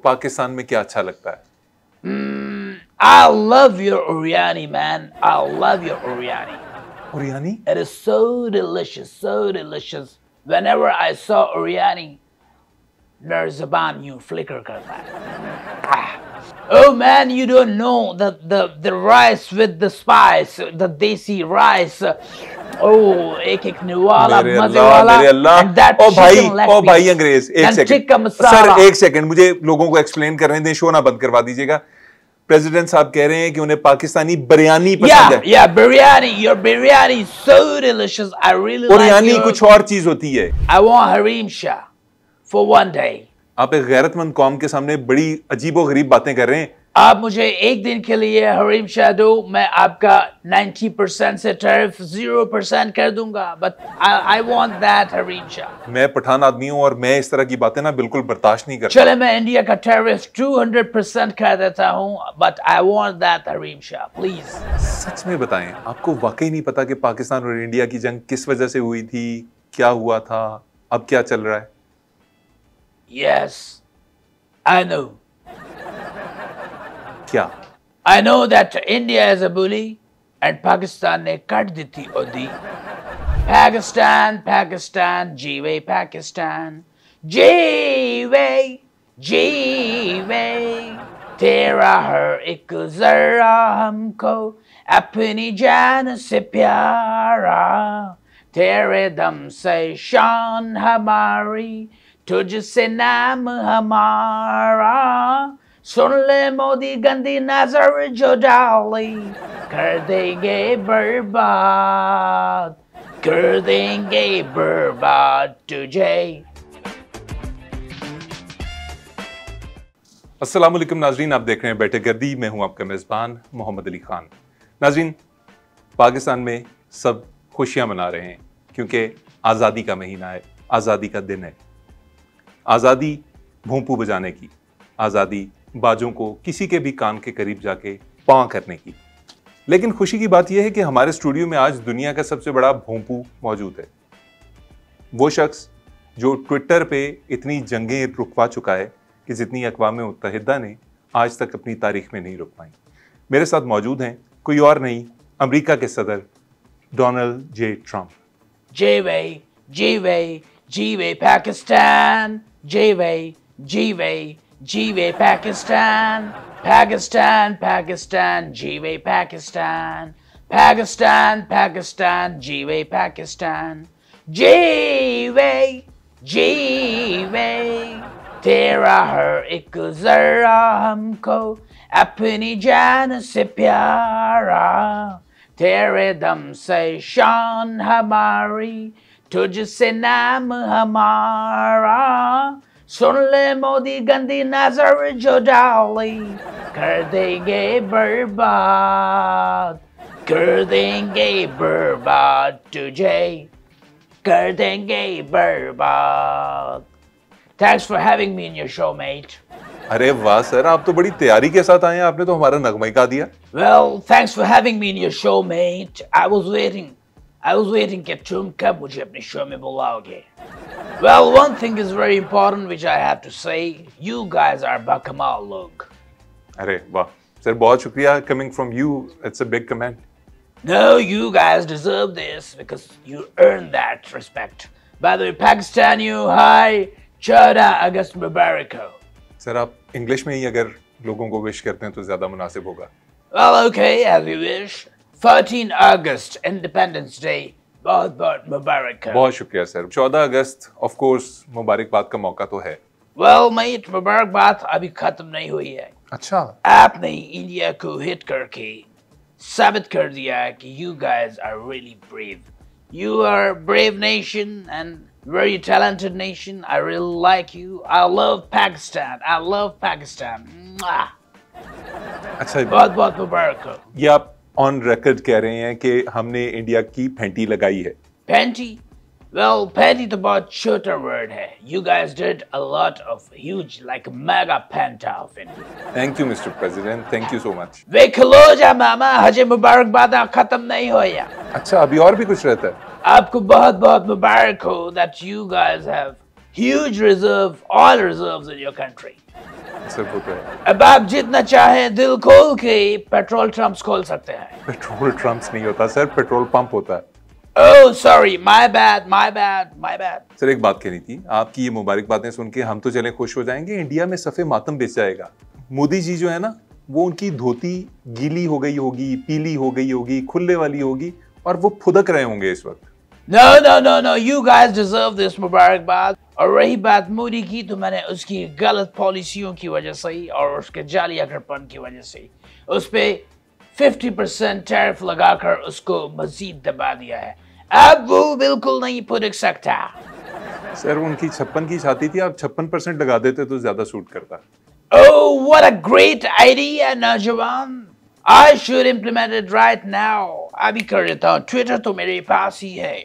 पाकिस्तान में क्या अच्छा लगता है? I love your biryani, man. I love your biryani. Biryani? It is so delicious, so delicious. Whenever I saw biryani, मेरा ज़बान यूं flicker करता है. Oh man, you don't know the rice with the spice, the desi rice. Oh, एक निवाला मजे वाला. मेरे अल्लाह. ओ भाई अंग्रेज, एक सेकंड. सर एक सेकंड, मुझे लोगों को एक्सप्लेन करने दें, शो ना बंद करवा दीजिएगा. प्रेसिडेंट साहब कह रहे हैं कि उन्हें पाकिस्तानी बिरयानी पसंद है. Yeah, biryani. Your biryani is so delicious. I really like biryani your... कुछ और चीज होती है. I want Harim Shah for one day. आप एक गैरतमंद कौम के सामने बड़ी अजीबोगरीब बातें कर रहे हैं. आप मुझे एक दिन के लिए हरीम शाह दो, मैं आपका 90% से टैरिफ 0% कर दूंगा. But I want that Hareem Shah. मैं पठान आदमी हूं और मैं इस तरह की बातें ना बिल्कुल बर्दाश्त नहीं करता. चले मैं इंडिया का टैरिफ 200% कर देता हूं, but I want that Hareem Shah please. सच में बताएं, आपको वाकई नहीं पता कि पाकिस्तान और इंडिया की जंग किस वजह से हुई थी, क्या हुआ था, अब क्या चल रहा है? Yes, I know. क्या? I know that India is a bully and Pakistan ने काट दी थी ओदी. Pakistan, Pakistan, जीवे Pakistan, जीवे, जीवे. तेरा हर एक जरा हमको अपनी जान से प्यारा. तेरे दम से शान हमारी, तुझसे नाम हमारा. सुन ले मोदी गंदी नजर जो डाली, कर देंगे बर्बाद, कर देंगे बर्बाद तुझे. अस्सलाम वालेकुम नाजरीन, आप देख रहे हैं बैठे गर्दी. मैं हूं आपका मेजबान मोहम्मद अली खान. नाजरीन, पाकिस्तान में सब खुशियां मना रहे हैं क्योंकि आज़ादी का महीना है, आज़ादी का दिन है. आज़ादी भोंपू बजाने की, आज़ादी बाजों को किसी के भी कान के करीब जाके पां करने की. लेकिन खुशी की बात यह है कि हमारे स्टूडियो में आज दुनिया का सबसे बड़ा भोंपू मौजूद है. वो शख्स जो ट्विटर पे इतनी जंगें रुकवा चुका है कि जितनी अक़वाम मुत्तहिदा ने आज तक अपनी तारीख में नहीं रुक पाई. मेरे साथ मौजूद हैं कोई और नहीं, अमेरिका के सदर डोनाल्ड जे ट्रंप. जीवे, जीवे, जीवे पाकिस्तान, जीवे, जीवे, जीवे पाकिस्तान, Pakistan, Pakistan, जीवे Pakistan, Pakistan, Pakistan, जीवे Pakistan, जीवे, जीवे. तेरा हर एक जरा हमको अपनी जान से प्यारा. तेरे दम से शान हमारी, तुझसे नाम हमारा. सुन ले मोदी गंदी नजर जो डाली, कर देंगे बर्बाद, कर देंगे बर्बाद तुझे, कर देंगे बर्बाद. Thanks for having me in your show, mate. अरे वाह सर, आप तो बड़ी तैयारी के साथ आए हैं. आपने तो हमारा नगमा ही गा दिया. Well, thanks for having me in your show, mate. I was waiting कि तुम कब मुझे अपने शो में बुलाओगे. Well, one thing is very important which I have to say. You guys are bakamaal लोग. अरे वाह सर, बहुत शुक्रिया. Coming from you, it's a big comment. No, you guys deserve this because you earned that respect. By the way, Pakistan, you hi, 14 अगस्त मुबारक हो. Sir आप English में ही अगर लोगों को विश करते हैं तो ज्यादा मुनासिब होगा. Well, okay, as you wish. 14 August Independence Day. बहुत बहुत मुबारक हो. बहुत शुक्रिया सर. 14 अगस्त ऑफ कोर्स मुबारकबाद का मौका तो है. Well, mate, मुबारकबाद अभी खत्म नहीं हुई है. अच्छा. आपने इंडिया को हिट करके साबित कर दिया कि you guys are really brave. You are a brave nation and very talented nation. I really like you. I love Pakistan. I love Pakistan. Mwah. अच्छा, बहुत बहुत मुबारक हो. ये आप ऑन रिकॉर्ड कह रहे हैं कि हमने इंडिया की फेंटी लगाई है. Panty? Well, panty तो बहुत छोटा word है. You guys did a lot of huge, like mega panta of India. Thank you, Mr. President. Thank you so much. वे खलो जा मामा, हजे मुबारकबाद खत्म नहीं होया. अच्छा, अभी और भी कुछ रहता है. आपको बहुत बहुत मुबारक हो that you guys have huge reserve, oil reserves in your country. Sir वो तो है। अब आप जितना चाहे दिल खोल के पेट्रोल ट्रम्प्स खोल सकते हैं। पेट्रोल ट्रम्प्स नहीं होता सर, पेट्रोल पंप होता है। Oh sorry, my bad my bad my bad. Sir एक बात कहनी थी, आपकी ये मुबारक बातें सुन के हम तो चले खुश हो जाएंगे, इंडिया में सफ़े मातम बिछ जाएगा। मोदी जी जो है ना, वो उनकी धोती गीली हो गई होगी, पीली हो गई होगी, खुले वाली होगी, और वो फुदक रहे होंगे इस वक्त। No, no, no, no, you guys deserve this मुबारकबाद। और रही बात मोदी की, तो मैंने उसकी गलत पॉलिसियों की वजह से और उसके जालियागरपन की वजह से उस पे 50% टैरिफ लगाकर उसको मजीद दबा दिया है। अब वो बिल्कुल नहीं फुदक सकता। सर उनकी 56 की छाती थी, आप 56% लगा देते तो ज्यादा सूट करता। Oh, what a great idea, नौजवान। I should implement it right now। अभी कर देता हूँ, ट्विटर तो मेरे पास ही है।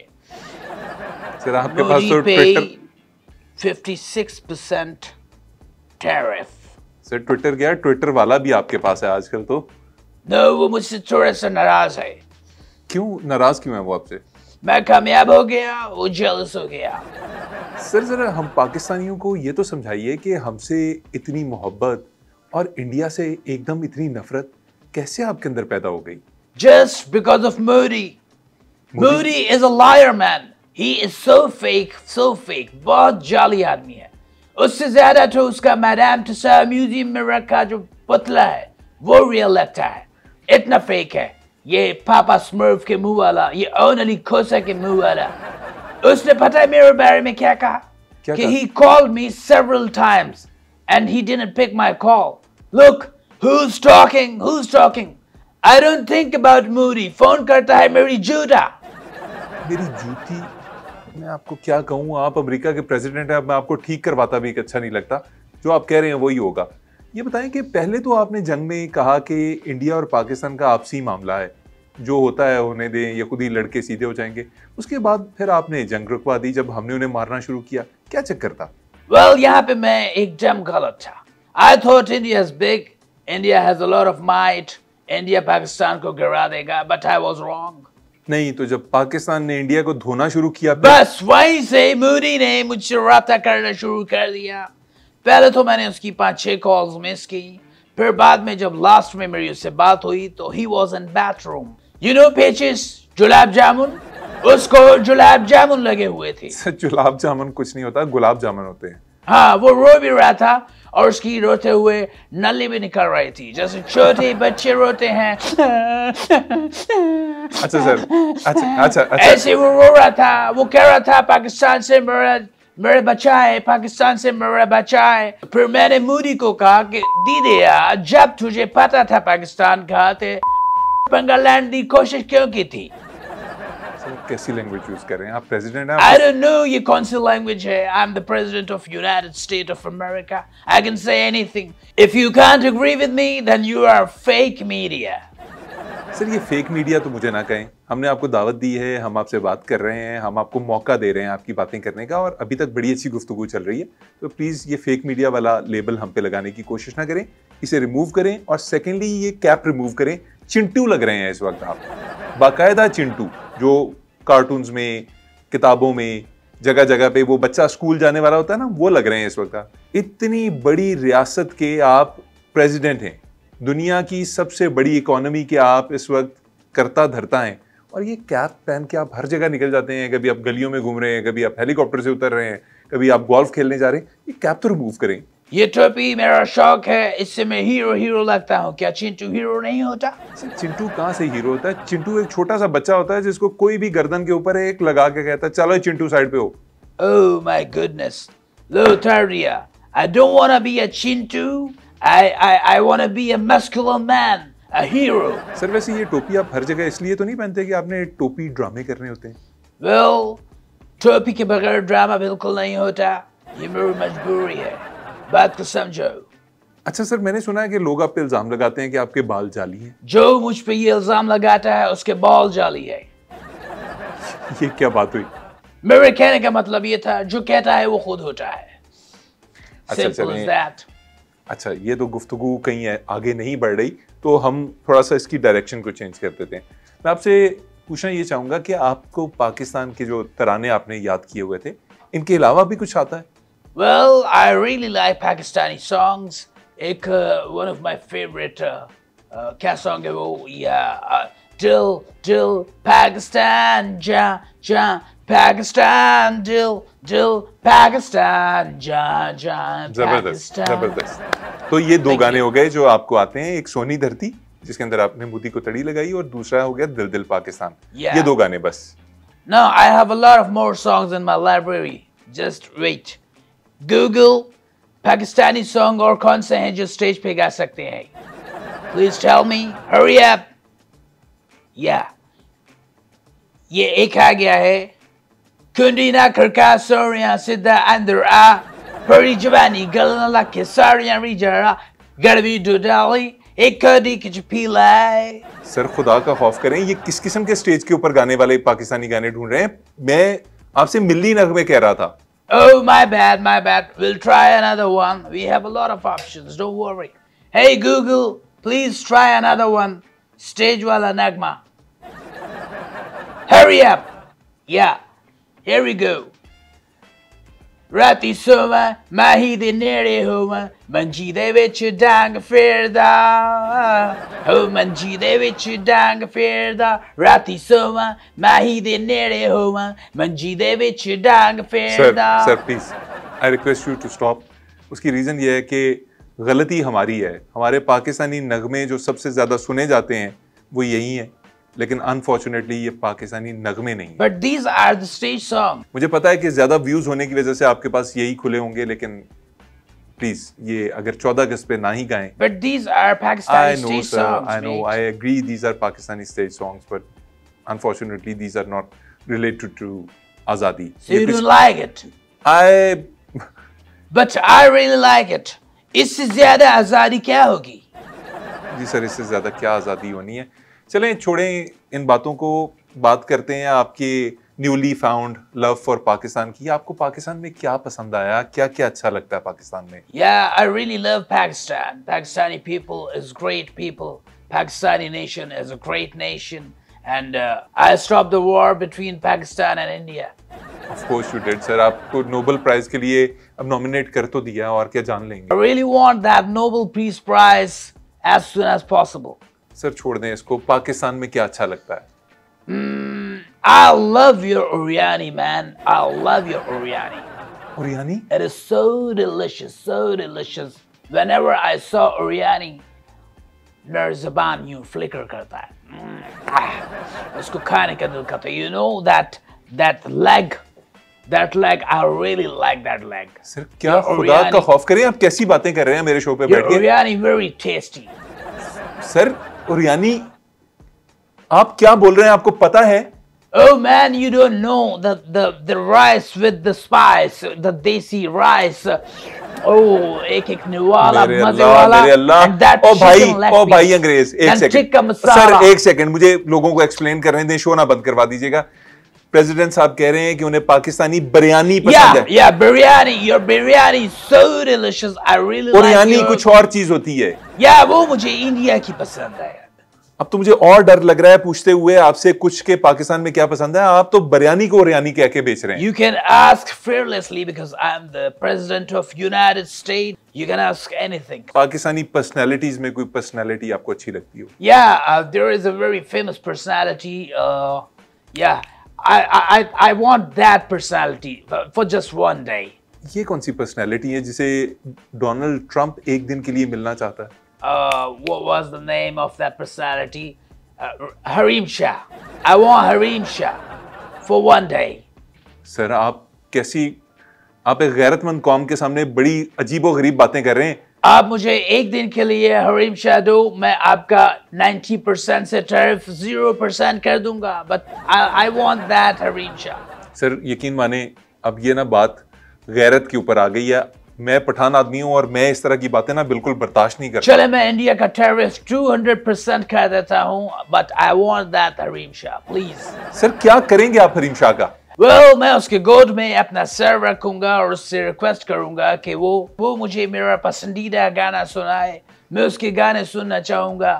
सर आपके पास तो ट्विटर 56% टैरिफ। सर ट्विटर क्या है, ट्विटर वाला भी आपके पास है आजकल तो। No, वो मुझसे थोड़ा सा नाराज है। क्यों नाराज क्यों है वो आपसे? मैं कामयाब हो गया, वो जेलस हो गया। सर जरा हम पाकिस्तानियों को ये तो समझाइए कि हमसे इतनी मोहब्बत और इंडिया से एकदम इतनी नफरत कैसे आपके अंदर पैदा हो गई? Just because of Modi. Modi is a liar, man. He is so fake, so fake. बहुत जाली आदमी है। उससे ज्यादा तो उसका मैडम तुसाद म्यूजियम में रखा जो पुतला है वो रियल लगता है। इतना फेक है ये पापा स्मर्फ के मुंह वाला, ये ओनली खोसा के मुंह वाला। उसने पता है मेरे बारे में क्या कहा? कि he called me several times and he didn't pick my call. Look, who's talking? Who's talking? I don't think about Modi. Phone करता है मेरी जूता। मेरी जूती? मैं आपको क्या कहूँ, आप अमेरिका के प्रेसिडेंट हैं, मैं आपको ठीक करवाता भी अच्छा नहीं लगता। जो आप कह रहे हैं वही होगा। ये बताएं कि पहले तो आपने जंग में कहा कि इंडिया और पाकिस्तान का आपसी मामला है, जो होता है होने दें, या खुद ही लड़के सीधे हो जाएंगे। उसके बाद फिर आपने जंग रुकवा दी जब हमने उन्हें मारना शुरू किया। क्या चक्कर था? Well, यहाँ पे मैं एकदम गलत था। I thought India is big. India has a lot of might. India Pakistan को गिरा देगा, but I was wrong. नहीं तो जब पाकिस्तान ने इंडिया को धोना शुरू किया, बस वहीं से मोदी ने मुझसे राब्ता करना शुरू कर दिया। पहले तो मैंने उसकी 5-6 कॉल्स मिस की, फिर बाद में जब लास्ट में मेरी उससे बात हुई तो he was in bathroom. You know peaches, gulab jamun, उसको गुलाब जामुन लगे हुए थे। गुलाब जामुन कुछ नहीं होता, गुलाब जामुन होते हैं। हाँ, वो रो भी रहा था और उसकी रोते हुए नली भी निकल रही थी, जैसे छोटे बच्चे रोते हैं। अच्छा सर, अच्छा। ऐसे वो रो रहा था। वो कह रहा था पाकिस्तान से मेरा बच्चा है, पाकिस्तान से मेरा बच्चा है। फिर मैंने मोदी को कहा कि दीदिया, जब तुझे पता था पाकिस्तान का, तो पंगा लेने की कोशिश क्यों की थी? कैसी लैंग्वेज यूज कर रहे हैं आप? प्रेसिडेंट हैं? I don't know ये कौन सी लैंग्वेज है। I'm the president of United States of America. I can say anything. If you can't agree with me, then you are fake media. Sir ये fake media तो मुझे ना कहें। हमने आपको दावत दी है, हम आपसे बात कर रहे हैं, हम आपको मौका दे रहे हैं आपकी बातें करने का, और अभी तक बड़ी अच्छी गुफ्तगू चल रही है। तो प्लीज ये फेक मीडिया वाला लेबल हम पे लगाने की कोशिश ना करें, इसे रिमूव करें। और सेकेंडली ये कैप रिमूव करें। चिंटू लग रहे हैं इस वक्त आप, बाकायदा चिंटू, जो कार्टून्स में, किताबों में, जगह जगह पे वो बच्चा स्कूल जाने वाला होता है ना, वो लग रहे हैं इस वक्त। इतनी बड़ी रियासत के आप प्रेसिडेंट हैं, दुनिया की सबसे बड़ी इकोनॉमी के आप इस वक्त करता धरता हैं, और ये कैप पहन के आप हर जगह निकल जाते हैं। कभी आप गलियों में घूम रहे हैं, कभी आप हेलीकॉप्टर से उतर रहे हैं, कभी आप गोल्फ खेलने जा रहे हैं। ये कैप तो रिमूव करें। ये टोपी मेरा शौक है, इससे मैं हीरो लगता हूँ। क्या चिंटू हीरो नहीं होता? चिंटू कहाँ से हीरो होता है? चिंटू एक छोटा सा बच्चा होता है जिसको कोई भी गर्दन के ऊपर एक लगा के कहता है चलो चिंटू साइड पे हो। Oh my goodness, Lotardia, I don't want to be a Chintu. I want to be a muscular man, a hero. Sir वैसे ये टोपी आप हर जगह इसलिए तो नहीं पहनते कि आपने टोपी ड्रामे करने होते हैं? Well, टोपी के बगैर ड्रामा बिल्कुल नहीं होता, ये मेरी मजबूरी है, बात को समझो। अच्छा सर, मैंने सुना है कि लोग आप पे इल्जाम लगाते हैं कि आपके बाल जाली हैं। जो मुझ पे ये इल्जाम लगाता है उसके बाल जाली है। ये क्या बात हुई? मेरे कहने का मतलब ये था, जो कहता है वो खुद होता है। अच्छा Simple as that. अच्छा, ये तो गुफ्तगू कहीं आगे नहीं बढ़ रही, तो हम थोड़ा सा इसकी डायरेक्शन को चेंज कर देते हैं। मैं आपसे पूछना ये चाहूंगा कि आपको पाकिस्तान के जो तराने आपने याद किए हुए थे, इनके अलावा भी कुछ आता है? Well, I really like Pakistani songs. एक one of my favorite क्या song है वो? Yeah, Dil Pakistan ja ja Pakistan Dil Pakistan ja ja जबरदस्त Pakistan. जबरदस्त। तो ये दो गाने हो गए जो आपको आते हैं, एक सोनी धरती जिसके अंदर आपने मोदी को तड़ी लगाई, और दूसरा हो गया दिल दिल पाकिस्तान। Yeah. ये दो गाने बस। No, I have a lot of more songs in my library. Just wait. Google Pakistani song और कौन से हैं जो स्टेज पे गा सकते हैं? Please tell me. Hurry up. Yeah. ये एक आ गया है. कुंडी ना खड़का सोरियां सीधा अंदर आ. परी जवानी गलना लगे सारियां रिजरा. गर्मी डुडाली एक कदी की चपीला है. सर खुदा का खौफ करें, ये किस किस्म के स्टेज के ऊपर गाने वाले पाकिस्तानी गाने ढूंढ रहे हैं? मैं आपसे मिल्ली नगमे कह रहा था। Oh, my bad, my bad. We'll try another one. We have a lot of options. Don't worry. Hey, Google, please try another one. Stage wala nagma. Hurry up. Yeah. Here we go. Rati soma, mahi de nere homa, manji de vich dang firda. Oh, manji de vich dang firda. Rati soma, mahi de nere homa, manji de vich dang firda. Sir please I request you to stop. उसकी reason ये है कि गलती हमारी है। हमारे पाकिस्तानी नगमे जो सबसे ज्यादा सुने जाते हैं वो यही हैं, लेकिन अनफॉर्चुनेटली ये पाकिस्तानी नगमे नहीं। But these are the stage songs. मुझे पता है कि ज्यादा व्यूज होने की वजह से आपके पास यही खुले होंगे, लेकिन प्लीज ये अगर 14 अगस्त पे ना ही गाएं। But these are Pakistani stage songs. I know, I agree these are Pakistani stage songs, but unfortunately these are not related to Azadi. So you don't like it. But I really like it. इससे ज्यादा आजादी क्या होगी? जी sir, इससे ज्यादा क्या आजादी होनी है। चलें छोड़ें इन बातों को, बात करते हैं आपके newly found love for Pakistan की। आपको पाकिस्तान में क्या पसंद आया, क्या क्या अच्छा लगता है पाकिस्तान में? Yeah, I really love Pakistan. Pakistani people is great people. Pakistani nation is a great nation. And I stopped the war between Pakistan and India. Of course you did, sir. आपको नोबेल प्राइज के लिए अब nominate कर तो दिया, और क्या जान लेंगे। I really want that Nobel Peace Prize as soon as possible. Sir छोड़ दें इसको। पाकिस्तान में क्या अच्छा लगता है? I love your biryani, man. I love your biryani. Biryani? It is so delicious, so delicious. Whenever I saw biryani, मेरा ज़बान यूं flicker करता है. उसको खाने का दिल करता है. You know that leg, I really like that leg. Sir क्या खुदा का खौफ करें, आप कैसी बातें कर रहे हैं मेरे शो पे बैठ के? Biryani very tasty. Sir biryani आप क्या बोल रहे हैं, आपको पता है? Oh man, you don't know the rice with the spice, the desi rice. Oh, एक निवाला मजे वाला. मेरे अल्लाह, ओ भाई अंग्रेज, एक सेकंड सर, एक सेकंड मुझे लोगों को एक्सप्लेन करने दें, शो ना बंद करवा दीजिएगा। प्रेसिडेंट साहब कह रहे हैं कि उन्हें पाकिस्तानी बिरयानी पसंद है। Yeah, biryani, your biryani is so delicious. I really like biryani your... कुछ और चीज होती है। Yeah, वो मुझे इंडिया की पसंद है। अब तो मुझे और डर लग रहा है पूछते हुए आपसे कुछ के पाकिस्तान में क्या पसंद है। आप तो बिरयानी को बिरयानी कह के बेच रहे हैं। You can ask fearlessly because I'm the president of United States. You can ask anything. Pakistani personalities में कोई पर्सनालिटी आपको अच्छी लगती हो? Yeah, there is a very famous personality. Yeah, I want that personality for just one day. ये कौन सी personality है जिसे डोनाल्ड ट्रंप एक दिन के लिए मिलना चाहता है? What was the name of that personality? Harim Shah. I want Harim Shah for one day. Sir आप एक गैरतमंद कौम के सामने बड़ी अजीबो-गरीब बातें कर रहे हैं। आप मुझे एक दिन के लिए हरीम शाह दो, मैं आपका 90% से टैरिफ 0% कर दूंगा, but I want that Hareem Shah. Sir यकीन माने अब ये ना बात गैरत के ऊपर आ गई है। मैं पठान आदमी हूँ और मैं इस तरह की बातें ना बिल्कुल बर्दाश्त नहीं करता। चले मैं इंडिया का टैरिफ 200% कर देता हूँ, but I want that Hareem Shah, please। Sir क्या करेंगे आप हरीम शाह का? Well, मैं उसके गोद में अपना सर रखूंगा और उससे रिक्वेस्ट करूंगा कि वो मुझे मेरा पसंदीदा गाना सुनाए। मैं उसके गाने सुनना चाहूंगा।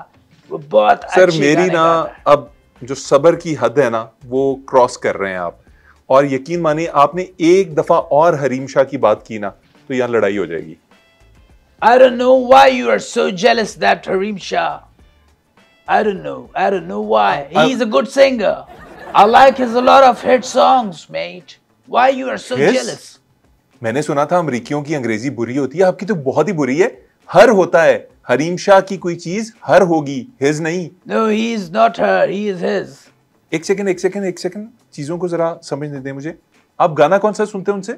वो बहुत सर मेरी ना अब जो सब्र की हद है ना वो क्रॉस कर रहे हैं आप, और यकीन मानिए आपने एक दफा और हरीम शाह की बात की ना तो यहाँ लड़ाई हो जाएगी। I don't know why you are so jealous that Harim Shah. I don't know why. He's a good singer. I like his a lot of hit songs, mate. Why you are so His? jealous? मैंने सुना था अमरीकियों की अंग्रेजी बुरी होती है, आपकी तो बहुत ही बुरी है। हर होता है, हरीम शाह की कोई चीज हर होगी, हिज नहीं। No, he is not her. He is his. एक सेकंड, चीजों को जरा समझने दें मुझे। आप गाना कौन सा सुनते हैं उनसे?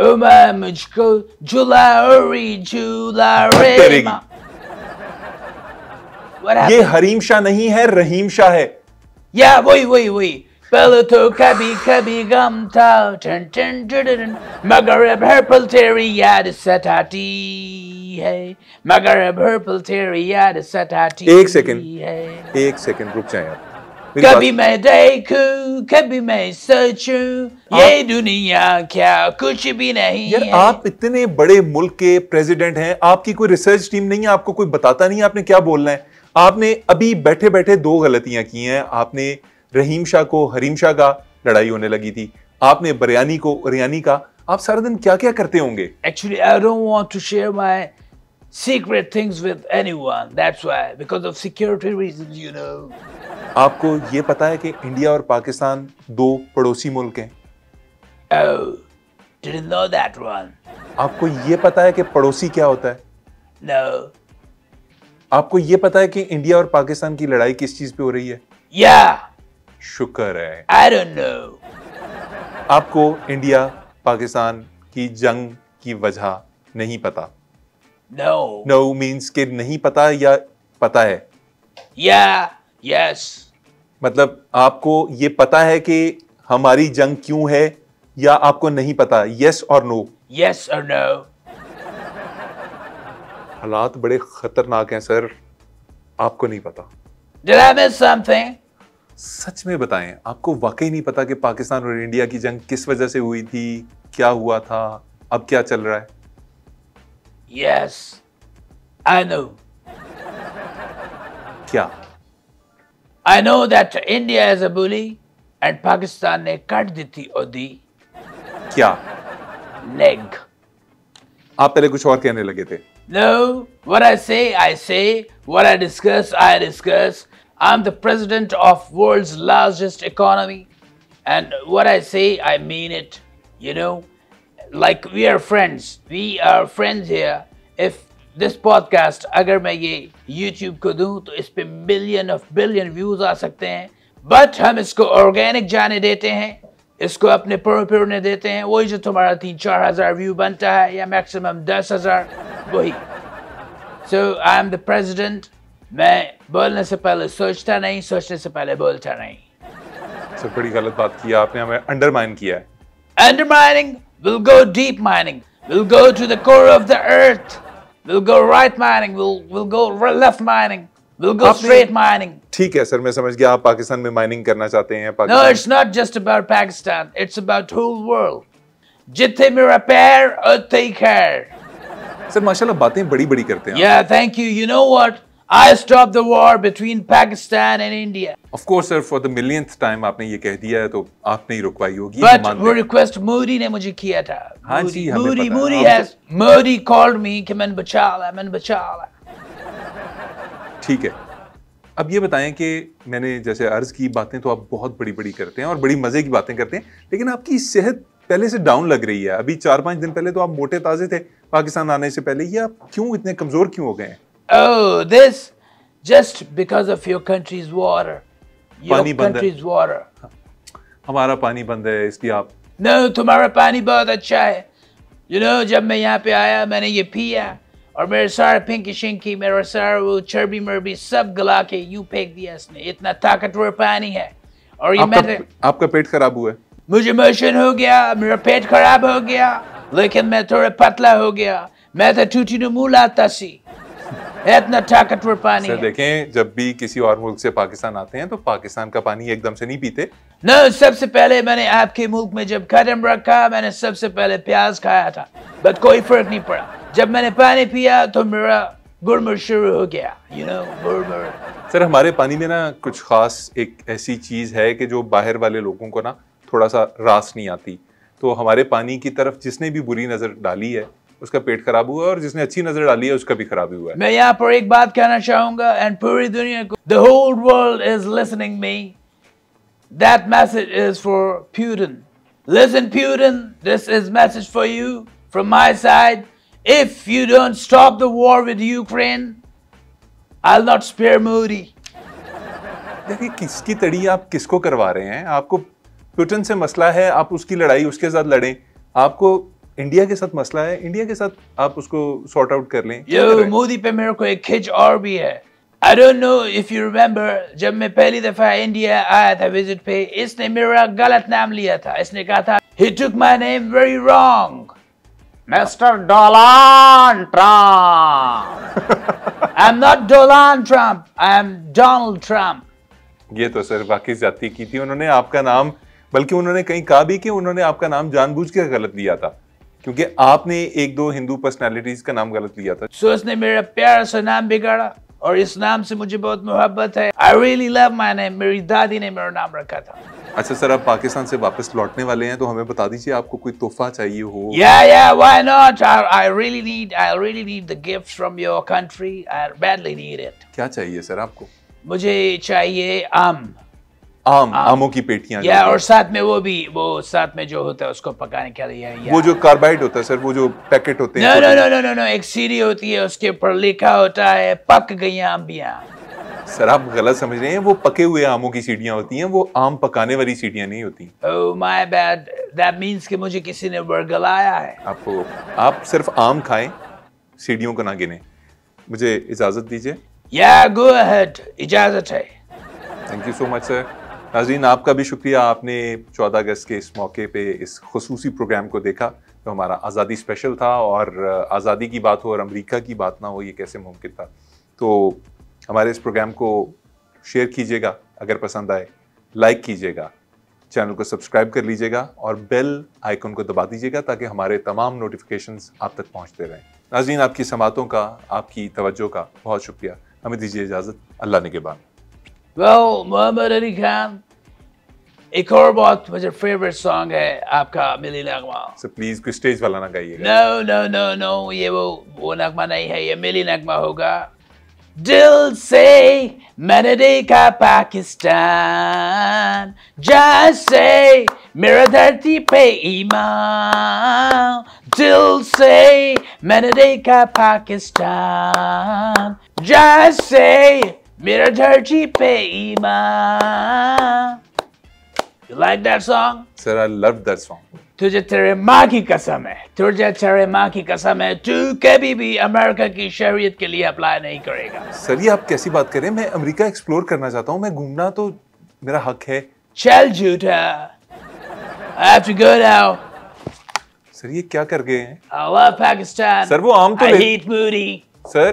Oh my, मुझको झूला रे तेरेगी। मा। What ये happened? हरीम शाह नहीं है, रहीम शाह है। Yeah, वही। पहले तो कभी गम था, टन मगर अब हर पल तेरी याद सताती है, मगर अब हर पल तेरी याद सताती एक सेकंड, है। एक सेकंड रुक जाए आप। मेरी कभी बात- मैं देखूं, कभी मैं सोचूं, ये दुनिया क्या कुछ भी नहीं यार है। आप इतने बड़े मुल्क के प्रेसिडेंट हैं, आपकी कोई रिसर्च टीम नहीं है, आपको कोई बताता नहीं है आपने क्या बोलना है। आपने अभी बैठे बैठे दो गलतियां की हैं। आपने रहीम शाह को हरीम शाह का लड़ाई होने लगी थी, आपने बरयानी को रियानी का। आप सारा दिन क्या क्या करते होंगे? Actually, I don't want to share my secret things with anyone. That's why, because of security reasons, you know. आपको ये पता है कि इंडिया और पाकिस्तान दो पड़ोसी मुल्क हैं? Oh, didn't know that one. आपको ये पता है कि पड़ोसी क्या होता है? No. आपको ये पता है कि इंडिया और पाकिस्तान की लड़ाई किस चीज पे हो रही है? Yeah, शुक्र है। I don't know. आपको इंडिया पाकिस्तान की जंग की वजह नहीं पता। No. नो मीन्स के नहीं पता या पता है? Yeah, yes. मतलब आपको ये पता है कि हमारी जंग क्यों है या आपको नहीं पता? यस और नो? Yes or no? हालात बड़े खतरनाक हैं सर, आपको नहीं पता। Did I miss something? सच में बताएं, आपको वाकई नहीं पता कि पाकिस्तान और इंडिया की जंग किस वजह से हुई थी, क्या हुआ था, अब क्या चल रहा है? Yes, I know. क्या? I know that India is a bully and Pakistan ने काट दी थी ओदी क्या? leg. आप पहले कुछ और कहने लगे थे। No, what I say. What I discuss. I'm the president of world's largest economy. And what I say, I mean it. You know, like we are friends. We are friends here. If this podcast, अगर मैं ये YouTube को दूं, तो इस पे billion views आ सकते हैं. But हम इसको organic जाने देते हैं. इसको अपने पेड़ने देते हैं, वही जो तुम्हारा 3-4 हजार व्यू बनता है या मैक्सिमम 10,000, वही। So I am the president. मैं बोलने से पहले सोचता नहीं, सोचने से पहले बोलता नहीं। सर बड़ी गलत बात की है आपने, हमें अंडरमाइन किया है। Undermining will go deep mining. We'll go to the core of the earth. We'll go right mining. We'll go left mining. We'll go straight mining. ठीक है सर, मैं समझ गया, आप पाकिस्तान में माइनिंग करना चाहते हैं। No, Pakistan it's not just about Pakistan. It's about whole world. जिथे मेरा पैर उते ही खैर। सर माशाल्लाह बातें बड़ी बड़ी करते हैं। Yeah, thank you. You know what? I stopped the war between Pakistan and India. Of course sir, for the millionth time आपने ये कह दिया है तो आपने ही रुकवाई होगी। हम But मानते वो हैं। request Modi ने मुझे किया था। हाँ जी, हमें Modi पता है। has Modi called me कि मैंने बचा ला। ठीक है, अब ये बताएं कि मैंने जैसे अर्ज की बातें तो आप बहुत बड़ी बड़ी करते हैं और बड़ी मजे की बातें करते हैं, लेकिन आपकी सेहत पहले से डाउन लग रही है। अभी 4-5 दिन पहले तो आप मोटे ताजे थे पाकिस्तान आने से पहले, ये आप क्यों इतने कमजोर क्यों हो गए हैं? Oh, this just because of your country's water. Your पानी बंद है। country's water. हमारा पानी बंद है इसलिए आप। No, तुम्हारा पानी बहुत अच्छा है। You know, जब मैं यहाँ पे आया मैंने ये पिया और मेरे सारे पिंकी शिंकी, मेरा सारा वो चर्बी मर्बी सब गला के यूं फेंक दिया इसने। इतना ताकतवर पानी है। और ये मैंने आपका पेट खराब हुआ है? मुझे मोशन हो गया, मेरा पेट खराब हो गया, लेकिन मैं थोड़ा पतला हो गया। मैं तो टूटी मुँह लाता सी, इतना ताकतवर पानी सर है। देखें, जब भी किसी और मुल्क से पाकिस्तान आते हैं तो पाकिस्तान का पानी एकदम से नहीं पीते। No, सबसे पहले मैंने आपके मुल्क में जब कदम रखा मैंने सबसे पहले प्याज खाया था, बट कोई फर्क नहीं पड़ा। जब मैंने पानी पिया तो मेरा गुड़मुड़ शुरू हो गया, you know, गुड़मुड़। सर हमारे पानी में ना कुछ खास एक ऐसी चीज है कि जो बाहर वाले लोगों को ना थोड़ा सा रास नहीं आती, तो हमारे पानी की तरफ जिसने भी बुरी नजर डाली है उसका पेट खराब हुआ है, और जिसने अच्छी नजर डाली है उसका भी खराब हुआ है। मैं यहाँ पर एक बात कहना चाहूंगा, एंड पूरी दुनिया को, the whole world is listening me. That message is for Putin. Listen, Putin, this is message for you from my side. If you don't stop the war with Ukraine, I'll not spare Modi. देखिए किसकी तड़ी आप किसको करवा रहे हैं? आपको Putin से मसला है, आप उसकी लड़ाई उसके साथ लड़ें। आपको इंडिया के साथ मसला है, इंडिया के साथ आप उसको सॉर्ट आउट कर लें। यो मोदी पे मेरे को एक खिंच और भी है। I don't know if you remember, जब मैं पहली दफा इंडिया आया था विजिट पे, इसने मेरा गलत नाम लिया था। इसने कहा था he took my name very wrong, Mr. Donald Trump. I'm not Donald Trump, I'm Donald Trump. ये तो सर वाकई ज्यादती की थी उन्होंने आपका नाम, बल्कि उन्होंने कहीं कहा भी कि उन्होंने आपका नाम जानबूझ के गलत लिया था, क्योंकि आपने एक दो हिंदू पर्सनालिटीज का नाम गलत लिया था। So उसने मेरा प्यारा सा नाम बिगाड़ा, और इस नाम से मुझे बहुत मोहब्बत है। I really love my name. मेरी दादी ने मेरा नाम रखा था। अच्छा सर, आप पाकिस्तान से वापस लौटने वाले हैं, तो हमें बता दीजिए आपको कोई तोहफा चाहिए हो। Yeah, why not? I really need the gifts from your country. I badly need it. क्या चाहिए सर आपको? मुझे चाहिए आमों की पेटियां। या और साथ में वो साथ में जो होता है उसको पकाने के लिए, वो जो कार्बाइड होता है सर, वो जो पैकेट होते हैं। No, एक सीडी होती है, उसके ऊपर लिखा होता है पक गई आंबियां। सर आप गलत समझ रहे हैं, वो पके हुए आमों की सीढ़ियां होती हैं, वो आम पकाने वाली सीढ़ियां नहीं होती। Oh my bad. That means कि मुझे किसी ने वर्गलाया है। आप सिर्फ आम खाएं, सीढ़ियों को ना गिने। मुझे इजाजत दीजिए। Yeah, go ahead. इजाजत है। Thank you so much sir. नाज़रीन, आपका भी शुक्रिया, आपने 14 अगस्त के इस मौके पे इस खुसूसी प्रोग्राम को देखा। तो हमारा आज़ादी स्पेशल था, और आज़ादी की बात हो और अमेरिका की बात ना हो, ये कैसे मुमकिन था। तो हमारे इस प्रोग्राम को शेयर कीजिएगा, अगर पसंद आए लाइक कीजिएगा, चैनल को सब्सक्राइब कर लीजिएगा, और बेल आइकन को दबा दीजिएगा ताकि हमारे तमाम नोटिफिकेशंस आप तक पहुंचते रहें। नाज़रीन, आपकी समातों का, आपकी तवज्जो का बहुत शुक्रिया। हमें दीजिए इजाज़त। अल्लाह निगहबान। Well, मोहम्मद अली खान, एक और बहुत मुझे फेवरेट सॉन्ग है आपका, मिली नगमा। सर प्लीज कोई स्टेज वाला ना गाइएगा। No, ये वो नगमा नहीं है, ये मिली नगमा होगा। दिल से मैंने देखा पाकिस्तान, जैसे मेरा धरती पे ईमान। दिल से मैंने देखा पाकिस्तान, जैसे मेरा धरती पे ईमान। You like that song? Sir, I love that song. तुझे तेरे माँ की कसम है, तुझे तेरे माँ की कसम है, तू कभी भी अमेरिका की शरीयत के लिए अप्लाई नहीं करेगा। सर ये आप कैसी बात कर रहे हैं? मैं अमेरिका एक्सप्लोर करना चाहता हूँ, मैं घूमना तो मेरा हक है। चल झूठा, I have to go now. Sir ये क्या कर गए हैं? I love Pakistan. सर वो आम तो I hate Modi. सर